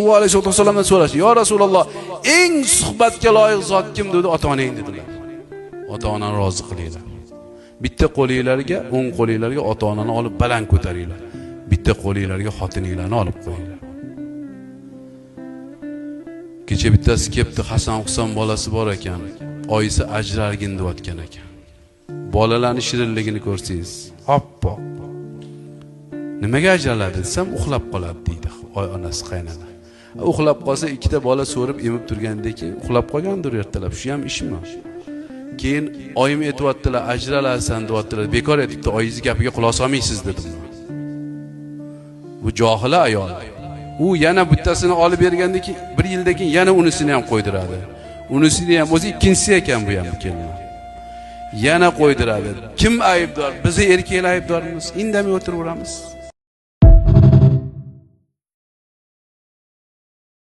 U alayhissalatu vasallamdan so'rashdi: "Ya Rasululloh, eng suhbatga loyiq zot kim?" dedi. "Ota-onang" dedilar. Ota-onani rozi qilinglar. Bitta qo'lingizlarga, o'ng qo'lingizlarga ota-onani olib baland ko'taringlar. Bitta qo'lingizlarga xotininglarni olib qo'yinglar. Kecha bittasi kelibdi, Hasan Husan bolasi bor ekan. Oyisi ajralgin deyotgan ekan. Bolalarning shirinligini ko'rsangiz, hoppo. Nimaga ajraladi desam, uxlab qoladi deydi onasi qaynona. Uxlab qolsa ikkita bola so'rib emib turgandan keyin uxlab qolgandir ertalab. Shu ham ishmi? Keyin oyim aytibdilar, ajralasan deyaptilar. Bekor aytibdi, oyingiz gapiga quloq solmaysiz dedim. Bu johila ayol. U yana bittasini olib bergandan keyin 1 yildan keyin yana unisini ham qo'ydiradi. Unisini ham o'zi ikkinchisi ekan bu ham kelin. Yana qo'ydiradi. Kim aybdor? Biz erkaklar aybdormiz. Indamay o'tiraveramiz.